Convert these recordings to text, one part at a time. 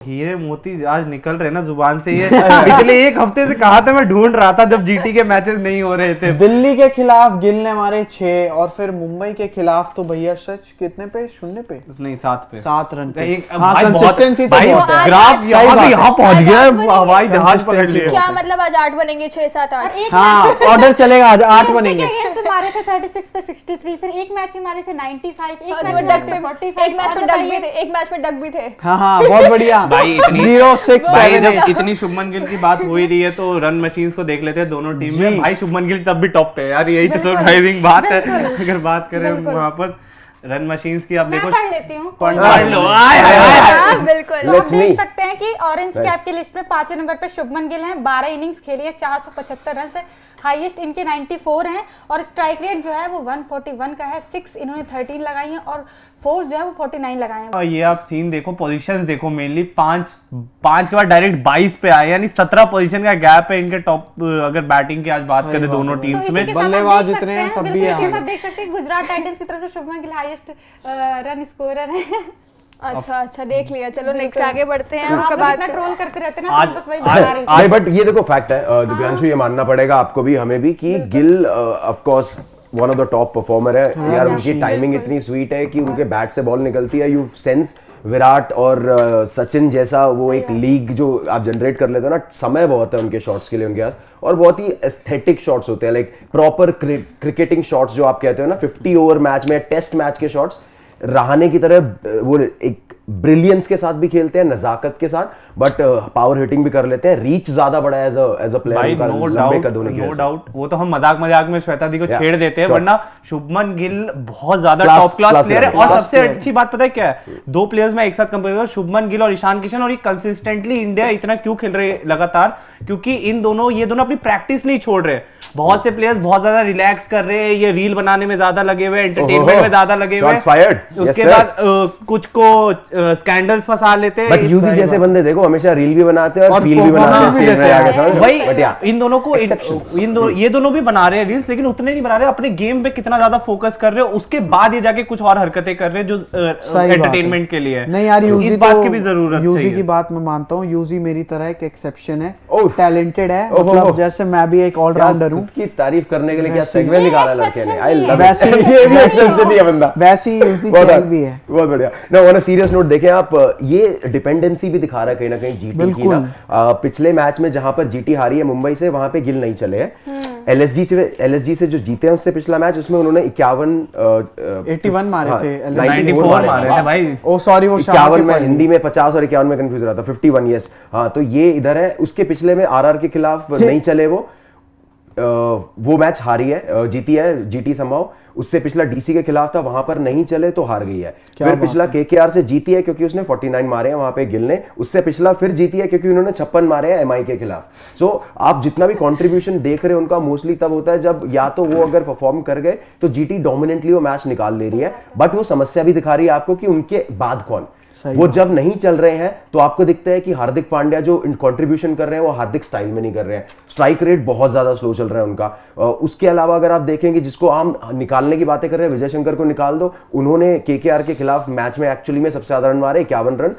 हीरे मोती आज निकल रहे ना जुबान से ये पिछले एक हफ्ते से कहा था मैं ढूंढ रहा था जब जीटी के मैचेस नहीं हो रहे थे। दिल्ली के खिलाफ गिल ने मारे 6 और फिर मुंबई के खिलाफ तो भैया सच कितने पे 0 पे नहीं 7 पे 7 रन पे। हाँ, कंसिस्टेंसी तो बहुत है। ग्राफ यहाँ पहुंच गया हवाई जहाज पकड़ लिया। क्या मतलब आज 8 बनेंगे 6 7 8? हाँ ऑर्डर चलेगा आज 8 बनेंगे। मारे थे 36 पे 63, फिर एक मैच में मारे थे 95, एक मैच में डक भी थे। हाँ बहुत बढ़िया भाई। 0-6 भाई जब इतनी शुभमन गिल की बात हो ही रही है तो रन मशीन्स को देख लेते हैं दोनों टीम में। भाई शुभमन गिल तब भी टॉप पे यार, यही तो सरप्राइजिंग बात है। अगर बात करें वहां पर रन मशीन्स की, आप देखो पढ़ लेती हूँ पढ़ लो। बिल्कुल आप देख सकते हैं कि ऑरेंज कैप की लिस्ट में 5वें नंबर पे शुभमन गिल हैं। 12 इनिंग्स खेली है, 475 रन से, हाईएस्ट इनके 94 हैं और स्ट्राइक रेट जो है वो 141 का है। 6 इन्होंने 13 लगाई हैं और 4 जो है वो 49 लगाए हैं। और ये आप सीन देखो, पोजीशंस देखो, मेनली 5 के बाद डायरेक्ट 22 पे आए, यानी 17 पोजीशन का गैप है इनके टॉप। अगर बैटिंग की आज बात करें दोनों टीम्स में, बल्लेबाज इतने हैं तब भी देख सकते हैं गुजरात टाइटंस की तरफ से Shubman Gill highest run scorer है। अच्छा देख लिया। चलो नेक्स्ट आगे बढ़ते हैं। आप बाद इतना ट्रोल करते रहते हैं ना, तो बस वही बता रही नहीं, बट ये देखो फैक्ट है दिव्यांशु, ये मानना पड़ेगा आपको भी हमें भी कि Gill of course one of the top performer है यार। उनकी टाइमिंग इतनी स्वीट है कि उनके बैट से बॉल निकलती है। यू सेंस विराट और सचिन जैसा वो एक लीग जो आप जनरेट कर लेते हो ना, समय बहुत है उनके शॉट्स के लिए उनके पास, और बहुत ही एस्थेटिक शॉट्स होते हैं, लाइक प्रॉपर क्रिकेटिंग शॉट्स जो आप कहते हो ना, 50 ओवर मैच में, टेस्ट मैच के शॉट्स रहाने की तरह वो एक ब्रिलियंस के साथ भी खेलते हैं, नजाकत के साथ, बट पावर हिटिंग भी कर लेते हैं। रीच ज्यादा बड़ा है एज अ प्लेयर उनका, लंबे कद होने की वजह से। नो डाउट, वो तो हम मजाक में श्वेता दी को छेड़ देते हैं, वरना शुभमन गिल बहुत ज्यादा टॉप क्लास प्लेयर है। और सबसे अच्छी बात पता है क्या है, 2 प्लेयर्स में एक साथ कंपेयर करो, शुभमन गिल और ईशान किशन, और ये कंसिस्टेंटली इंडिया इतना क्यों खेल रहे लगातार, क्योंकि ये दोनों अपनी प्रैक्टिस नहीं छोड़ रहे। बहुत से प्लेयर्स बहुत ज्यादा रिलैक्स कर रहे हैं, ये रील बनाने में ज्यादा लगे हुए, एंटरटेनमेंट में ज्यादा लगे हुए, उसके बाद कुछ को स्कैंडल्स फंसा लेते हैं। बट यूजी जैसे बंदे देखो हमेशा रील भी बनाते हैं और फील भी बनाते हैं। भाई इन दोनों को ये दोनों भी बना रहे हैं रील्स, लेकिन उतने नहीं बना रहे, अपने गेम पे कितना ज्यादा फोकस कर रहे हो, उसके बाद ये जाके कुछ और हरकतें कर रहे हैं जो एंटरटेनमेंट के लिए। नहीं यार, यूजी इस बात की भी जरूरत है। यूजी की बात मैं मानता हूँ, यूजी मेरी तरह एक एक्सेप्शन है, टैलेंटेड है, मतलब जैसे मैं भी एक ऑलराउंडर हूँ। की तारीफ करने के लिए क्या सेगमेंट निकाला लड़के ने, आई लव वैसे ये भी एक्सेप्शन ही है बंदा, वैसे ही यूजी खेल भी है। बहुत बढ़िया। ना ऑन अ सीरियस नोट देखें आप, ये डिपेंडेंसी भी दिखा रहा है कहीं ना कहीं जीटी की ना। पिछले मैच में जहां पर जीटी हारी है मुंबई से, वहां पे गिल नहीं चले हैं। एलएसजी से जो जीते हैं उससे पिछला मैच, उसमें उन्होंने 81 मारे थे, 94 मारे थे भाई। ओ सॉरी, वो 51 में, हिंदी में 50 और 51 में कंफ्यूज रहा था। 51 यस, हाँ, तो ये इधर है। उसके पिछले में आरआर के खिलाफ नहीं चले वो मैच हारी है, जीती है जीटी संभव। उससे पिछला डीसी के खिलाफ था, वहां पर नहीं चले तो हार गई है। फिर पिछला केकेआर से जीती है क्योंकि उसने 49 मारे हैं वहां पे गिल ने। उससे पिछला फिर जीती है क्योंकि उन्होंने 56 मारे हैं एमआई के खिलाफ। सो आप जितना भी कंट्रीब्यूशन देख रहे हो उनका मोस्टली तब होता है जब या तो वो अगर परफॉर्म कर गए तो जीटी डोमिनेंटली वो मैच निकाल ले रही है, बट वो समस्या भी दिखा रही है आपको कि उनके बाद कौन। वो जब नहीं चल रहे हैं तो आपको दिखता है कि हार्दिक पांड्या जो कंट्रीब्यूशन कर रहे हैं वो हार्दिक स्टाइल में नहीं कर रहे हैं। स्ट्राइक रेट बहुत ज्यादा स्लो चल रहा है उनका। उसके अलावा अगर आप देखेंगे, जिसको हम निकालने की बातें कर रहे हैं, विजय शंकर को निकाल दो, उन्होंने केकेआर के खिलाफ मैच में एक्चुअली में सबसे ज्यादा रन मारे, 51 रन।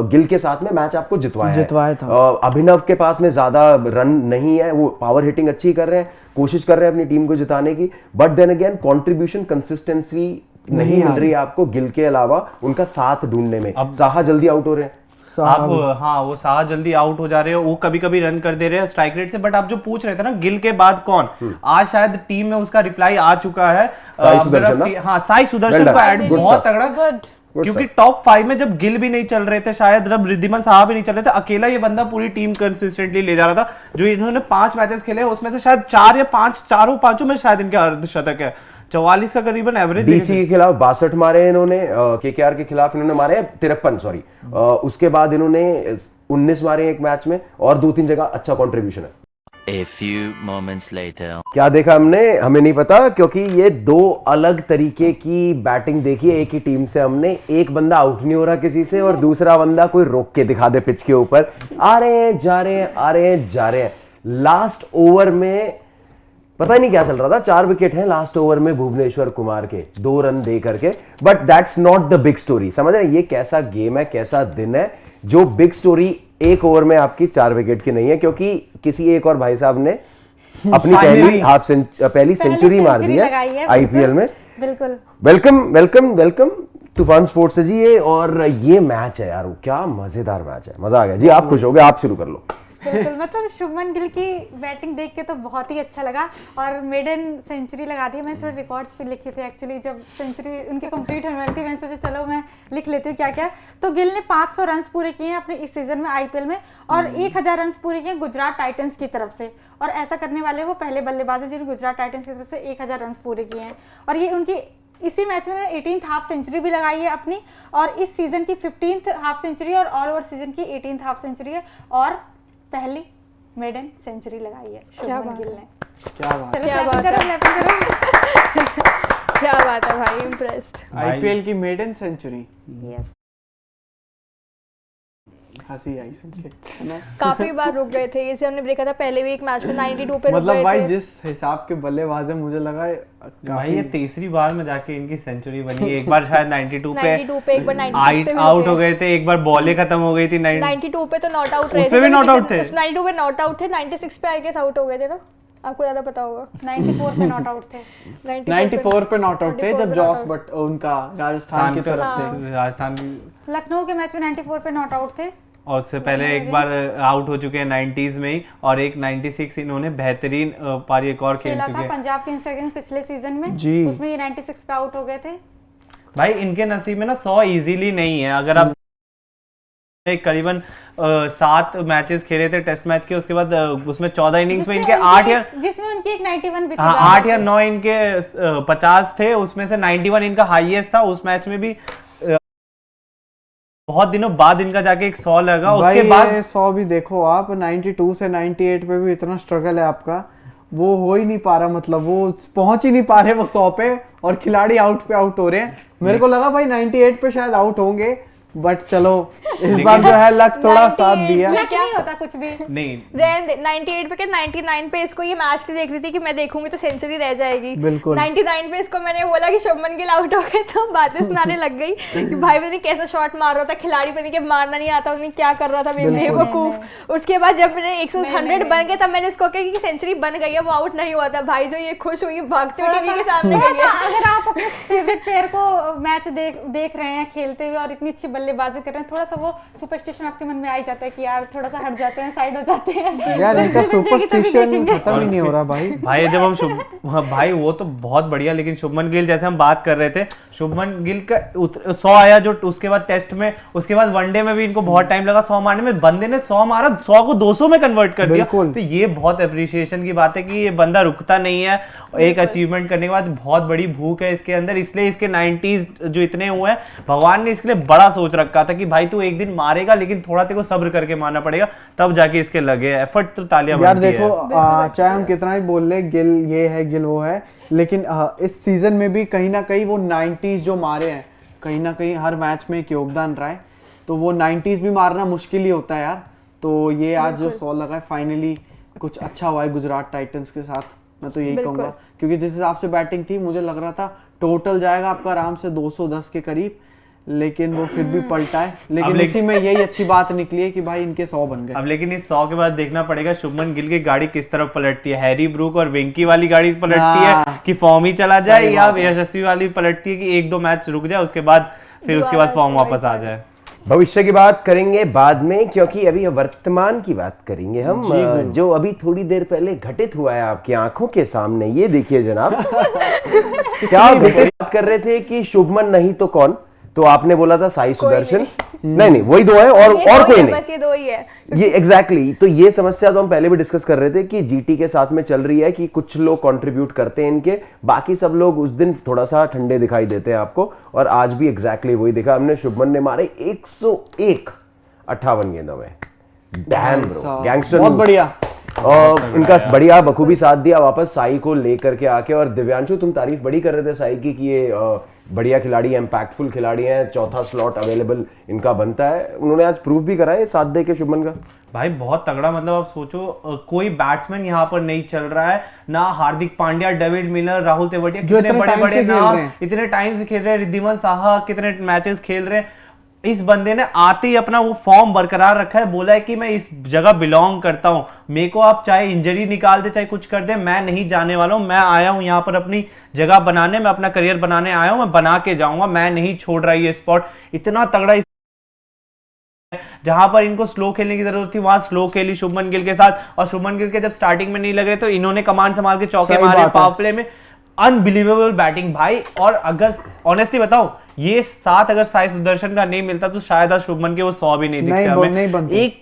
गिल के साथ में मैच आपको जितवाया था। अभिनव के पास में ज्यादा रन नहीं है, वो पावर हिटिंग अच्छी कर रहे हैं, कोशिश कर रहे हैं अपनी टीम को जिताने की, but then again contribution consistency नहीं मिल रही है आपको गिल के अलावा उनका साथ ढूंढने में। अब साहा जल्दी आउट हो रहे हैं आप, हाँ वो साहा जल्दी आउट हो जा रहे हो, वो कभी कभी रन कर दे रहे हैं स्ट्राइक रेट से। बट आप जो पूछ रहे थे ना गिल के बाद कौन, आज शायद टीम में उसका रिप्लाई आ चुका है। साई सुदर्शन, हाँ साई सुदर्शन का ऐड बहुत तगड़ा, क्योंकि टॉप 5 में जब गिल भी नहीं चल रहे थे, शायद जब रिद्धिमान साहब भी नहीं चल रहे थे, अकेला ये बंदा पूरी टीम कंसिस्टेंटली ले जा रहा था। जो इन्होंने 5 मैचेस खेले उसमें से शायद 4 या 5, चारों पांचों में शायद इनके अर्धशतक है। 44 का करीबन एवरेज। डीसी के खिलाफ 62 मारे इन्होंने, केकेआर के खिलाफ इन्होंने मारे 53 सॉरी। उसके बाद इन्होंने 19 मारे एक मैच में, और 2-3 जगह अच्छा कंट्रीब्यूशन है। A few moments later. क्या देखा हमने, हमें नहीं पता, क्योंकि ये 2 अलग तरीके की बैटिंग देखी है एक ही टीम से हमने। एक बंदा आउट नहीं हो रहा किसी से और दूसरा बंदा कोई रोक के दिखा दे पिच के ऊपर, आ रहे हैं जा रहे हैं, आ रहे हैं जा रहे हैं। लास्ट ओवर में पता ही नहीं क्या चल रहा था, 4 विकेट हैं लास्ट ओवर में भुवनेश्वर कुमार के, 2 रन दे करके, but that's not the big story. समझ रहे हैं ये कैसा गेम है, कैसा दिन है। जो बिग स्टोरी एक ओवर में आपकी 4 विकेट की नहीं है, क्योंकि किसी एक और भाई साहब ने अपनी पहली सेंचुरी मार दी है आईपीएल में। बिल्कुल। वेलकम वेलकम वेलकम तूफान स्पोर्ट्स है जी ये, और ये मैच है यार, क्या मजेदार मैच है, मजा आ गया जी। आप खुश हो गए, आप शुरू कर लो। बिल्कुल, मतलब शुभमन गिल की बैटिंग देख के तो बहुत ही अच्छा लगा, और मेडन सेंचुरी लगा दी। मैंने थोड़े रिकॉर्ड्स भी लिखे थे एक्चुअली, जब सेंचुरी उनकी कंप्लीट होने वाली थी मैंने सोचा चलो मैं लिख लेती हूँ क्या क्या। तो गिल ने 500 रन पूरे किए हैं अपने इस सीजन में आईपीएल में, और 1000 रन पूरे किए गुजरात टाइटंस की तरफ से, और ऐसा करने वाले वो पहले बल्लेबाज है जिन्होंने गुजरात टाइटंस की तरफ से 1000 रन पूरे किए हैं। और ये उनकी इसी मैच में 18th हाफ सेंचुरी भी लगाई है अपनी, और इस सीजन की 15th हाफ सेंचुरी और ऑल ओवर सीजन की 18th हाफ सेंचुरी है, और पहली मेडन सेंचुरी लगाई है शुभमन गिल ने। क्या बात चलो क्लैपिंग करो। क्या बात है भाई, इम्प्रेस्ड। आईपीएल की मेडन सेंचुरी। यस, हंसी आई सुन के। काफी बार रुक गए थे, जैसे हमने देखा था पहले भी एक मैच में 92 पे रुक मतलब गए भाई थे। जिस हिसाब के बल्लेबाज है मुझे लगा भाई ये तीसरी बार में जाके इनकी सेंचुरी बनी है। एक बार शायद 92 पे एक बार 96 पे भी आउट हो रुके। गए थे, एक बार बॉलें खत्म हो गई थी 92 पे तो नॉट आउट रहे उसपे भी not out थे? 92 पे नॉट आउट थे, 96 पे आई गेस आउट हो गए थे ना, आपको ज्यादा पता होगा। 94 पे नॉट आउट थे। 94 पे नॉट आउट थे 94 जब पे जॉस not out। बट उनका राजस्थान की तरफ से। राजस्थान लखनऊ के मैच में 94 पे नॉट आउट थे, और उससे पहले एक बार आउट हो चुके हैं 90s में ही, और एक 96 इन्होंने बेहतरीन पारी एक और खेल खेला चुके था हैं। पंजाब किंग्स अगेंस्ट पिछले सीजन में जी। उसमें ये 96 पे आउट हो गए थे। भाई इनके नसीब में ना 100 इजीली नहीं है। अगर आप करीबन 7 मैचेस खेले थे टेस्ट मैच के, उसके बाद उसमें 14 इनिंग्स में इनके 8 या जिसमें उनकी एक 91 भी थी। 8 या 9 इनके 50 थे, उसमें से 91 इनका हाईएस्ट था। उस मैच में भी बहुत दिनों बाद इनका जाके एक 100 लगा। उसके बाद 100 भी देखो आप, 92 से 98 पे भी इतना स्ट्रगल है आपका, वो हो ही नहीं पा रहा, मतलब वो पहुंच ही नहीं पा रहे वो 100 पे, और खिलाड़ी आउट पे आउट हो रहे हैं। मेरे को लगा भाई 98 पे शायद आउट होंगे, बट चलो इस बार जो है लक थोड़ा साथ दिया। लक नहीं होता कुछ भी। नहीं 98 पे के 99 पे इसको ये मैच नहीं देख रही थी कि मैं देखूंगी तो सेंचुरी रह जाएगी। बिल्कुल। 99 पे इसको मैंने बोला कि शुभमन गिल आउट हो गए तो बातें सुनाने लग गई कि भाई पता नहीं कैसा शॉट मार रहा था, खिलाड़ी पता नहीं कि मारना नहीं आता, पता नहीं क्या कर रहा था बेवकूफ। उसके बाद जब मैंने 100 बन गए तब मैंने इसको कहा कि सेंचुरी बन गई है, वो आउट नहीं हुआ था। भाई जो ये खुश हुई भागते हुए टीवी के सामने गई है। अगर आप अपने फेवरेट प्लेयर को मैच देख रहे हैं खेलते हुए और इतनी अच्छी बल्लेबाजी कर रहे हैं, थोड़ा सा वो सुपरस्टिशन आपके मन में आ ही जाता है कि यार थोड़ा सा हट जाते हैं, साइड हो जाते हैं। यार इनका सुपरस्टिशन खत्म ही नहीं हो रहा भाई। भाई जब हम भाई वो तो बहुत बढ़िया, लेकिन शुभमन गिल जैसे हम बात कर रहे थे, शुभमन गिल का 100 आया जो उसके बाद टेस्ट में, उसके बाद वनडे में भी इनको बहुत टाइम लगा 100 मारने में। बंदे ने 100 मारा, 100 को 200 में कन्वर्ट कर दिया। तो ये बहुत अप्रिसिएशन की बात है कि ये बंदा रुकता नहीं है। एक अचीवमेंट करने के बाद बहुत बड़ी भूख है इसके अंदर, इसलिए इसके 90s जो इतने हुए हैं, भगवान ने इसके लिए बड़ा सोच रखा था कि भाई तू एक दिन मारेगा, लेकिन थोड़ा तेरे को सब्र करके मारना पड़ेगा, तब जाके इसके लगे। एफर्ट तो तालियां यार बनती देखो है। चाहे हम कितना ही बोल ले गिल ये है गिल वो है, लेकिन इस सीजन में भी कहीं ना कहीं वो 90s जो मारे हैं, कहीं ना कहीं हर मैच में एक योगदान रहा है। तो वो 90s भी मारना मुश्किल ही होता है यार। तो ये आज जो 100 लगा है, फाइनली कुछ अच्छा हुआ है गुजरात टाइटंस के साथ, मैं तो यही कहूंगा। क्योंकि जिस हिसाब से बैटिंग थी, मुझे लग रहा था टोटल जाएगा आपका आराम से 210 के करीब, लेकिन वो फिर भी पलटा है। लेकिन इसी में यही अच्छी बात निकली है कि भाई इनके 100 बन गए। अब लेकिन इस 100 के बाद देखना पड़ेगा शुभमन गिल की गाड़ी किस तरफ पलटती है। हैरी ब्रूक और वेंकी वाली गाड़ी पलटती है कि फॉर्म ही चला जाए, या यशस्वी वाली पलटती है कि 1-2 मैच रुक जाए, उसके बाद फिर उसके बाद फॉर्म वापस आ जाए। भविष्य की बात करेंगे बाद में, क्योंकि अभी वर्तमान की बात करेंगे हम, जो अभी थोड़ी देर पहले घटित हुआ है आपकी आंखों के सामने। ये देखिए जनाब, क्या आप बात कर रहे थे कि शुभमन नहीं तो कौन, तो आपने बोला था साई सुदर्शन। नहीं वही दो है, और कोई नहीं, बस ये दो ही है। ये एग्जैक्टली तो ये समस्या तो हम पहले भी डिस्कस कर रहे थे कि जीटी के साथ में चल रही है कि कुछ लोग कंट्रीब्यूट करते हैं इनके, बाकी सब लोग उस दिन थोड़ा सा ठंडे दिखाई देते हैं आपको, और आज भी एग्जैक्टली वही दिखा हमने। शुभमन ने मारे 101 58 गेंदों में। डैम ब्रो, गैंगस्टर, बहुत बढ़िया। और उनका बढ़िया बखूबी साथ दिया वापस साई को लेकर के आके। और दिव्यांशु तुम तारीफ बड़ी कर रहे थे साई की कि ये बढ़िया खिलाड़ी है, इम्पैक्टफुल खिलाड़ी है, चौथा स्लॉट अवेलेबल इनका बनता है। उन्होंने आज प्रूफ भी करा है साथ दे के शुभमन का। भाई बहुत तगड़ा, मतलब आप सोचो कोई बैट्समैन यहाँ पर नहीं चल रहा है ना। हार्दिक पांड्या, डेविड मिलर, राहुल तेवतिया, कितने बड़े बड़े नाम इतने टाइम से खेल रहे हैं। रिद्धिमान साहा कितने मैचेस खेल रहे हैं। इस बंदे ने आते ही अपना वो फॉर्म बरकरार रखा है, बोला है कि मैं इस जगह बिलोंग करता हूं, मेरे को आप चाहे इंजरी निकाल दे चाहे कुछ कर दे, मैं नहीं जाने वाला हूं, मैं आया हूं यहाँ पर अपनी जगह बनाने, मैं अपना करियर बनाने आया हूं, मैं बना के जाऊंगा, मैं नहीं छोड़ रहा ये स्पॉट। इतना तगड़ा जहां पर इनको स्लो खेलने की जरूरत थी वहां स्लो खेली शुभमन गिल के साथ, और शुभमन गिल के जब स्टार्टिंग में नहीं लग रहे तो इन्होंने कमान संभाल के चौके सही मारे बात है। पावर प्ले में। अनबिलीवेबल बैटिंग भाई। और अगर ऑनेस्टली बताओ ये 7 अगर साई सुदर्शन का नहीं मिलता तो शायद आज शुभमन के वो 100 भी नहीं दिखते नहीं हमें। बनते। एक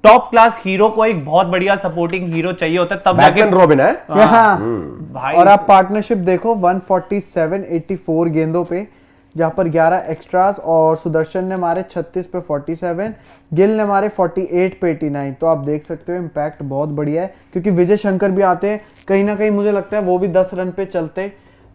टॉप क्लास हीरो को एक बहुत बढ़िया सपोर्टिंग हीरो चाहिए होता है तब जाके बैटमैन रॉबिन है। हाँ। भाई। और आप पार्टनरशिप देखो 147 84 गेंदों पे, जहां पर 11 एक्स्ट्रास, और सुदर्शन ने मारे 36 पे 47, गिल ने मारे 48 पे 89। तो आप देख सकते हो इम्पैक्ट बहुत बढ़िया है, क्योंकि विजय शंकर भी आते हैं, कहीं ना कहीं मुझे लगता है वो भी 10 रन पे चलते,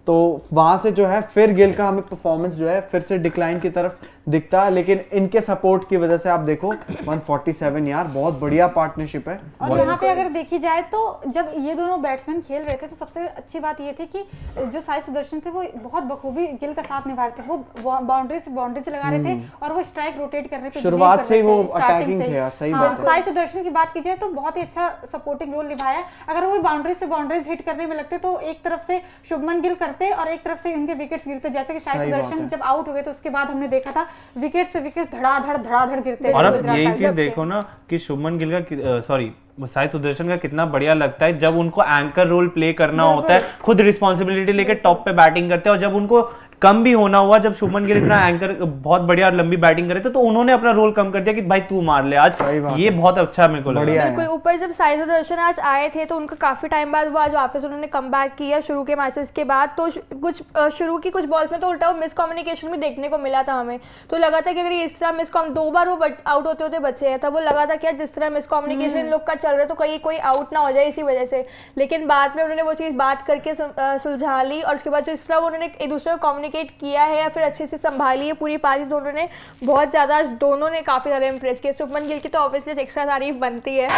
तो वहां से जो है फिर गिल का हमें परफॉर्मेंस जो है फिर से डिक्लाइन की तरफ दिखता है, लेकिन इनके सपोर्ट की वजह से आप देखो 147 यार बहुत बढ़िया पार्टनरशिप है। और यहाँ पे अगर देखी जाए तो जब ये दोनों बैट्समैन खेल रहे थे तो सबसे अच्छी बात ये थी कि जो साई सुदर्शन थे वो बहुत बखूबी गिल का साथ निभा रहे थे, वो बाउंड्री से लगा रहे थे और वो स्ट्राइक रोटेट करने पे शुरुआत से ही वो starting अटैकिंग से ही। थे यार, सही हाँ, बात है। साई सुदर्शन की बात की जाए तो बहुत ही अच्छा सपोर्टिंग रोल निभाया। अगर वो बाउंड्रीज हिट करने में लगते तो एक तरफ से शुभमन गिल करते और एक तरफ से उनके विकेट्स गिरते, जैसे कि साई सही बात सुदर्शन है। जब आउट हो गए तो उसके बाद हमने देखा था विकेट से विकेट धड़ाधड़ गिरते और थे अब गुजरात यही टाइगर्स चीज के। देखो ना कि शुभमन गिल का सॉरी साई सुदर्शन का कितना बढ़िया लगता है जब उनको एंकर रोल प्ले करना होता है, खुद रिस्पॉन्सिबिलिटी लेके टॉप पे बैटिंग करते हैं, और जब उनको कम भी होना हुआ, जब शुभमन गिल इतना एंकर बहुत बढ़िया और लंबी बैटिंग करे थे तो उन्होंने अपना रोल कम कर दिया कि भाई तू मार ले आज। सही बात ये है। बहुत अच्छा मेरे को लगा। बढ़िया है। बिल्कुल। ऊपर जब साई सुदर्शन आज आए थे तो उनका काफी टाइम बाद वो आज वापस उन्होंने कम बैक किया शुरू के मैचेस के बाद, तो कुछ शुरू की कुछ बॉल्स में तो उल्टा वो मिसकम्युनिकेशन भी देखने को मिला था हमें, तो लगा था कि अगर ये इस तरह 2 बार वो आउट होते होते बचे हैं, तब वो लगा था कि यार जिस तरह मिसकम्युनिकेशन इन लोग का चल रहा है तो कहीं कोई आउट ना हो जाए इसी वजह से, लेकिन बाद में उन्होंने वो चीज़ बात करके सुलझा ली, और उसके बाद जो इस तरह उन्होंने एक दूसरे को कम्युनिकेट किया है फिर अच्छे से संभाली है पूरी पारी, तो उन्होंने बहुत ज़्यादा दोनों ने काफ़ी ज़्यादा इंप्रेस किया। शुभमन गिल की तो ऑब्वियसली एक्स्ट्रा तारीफ बनती है।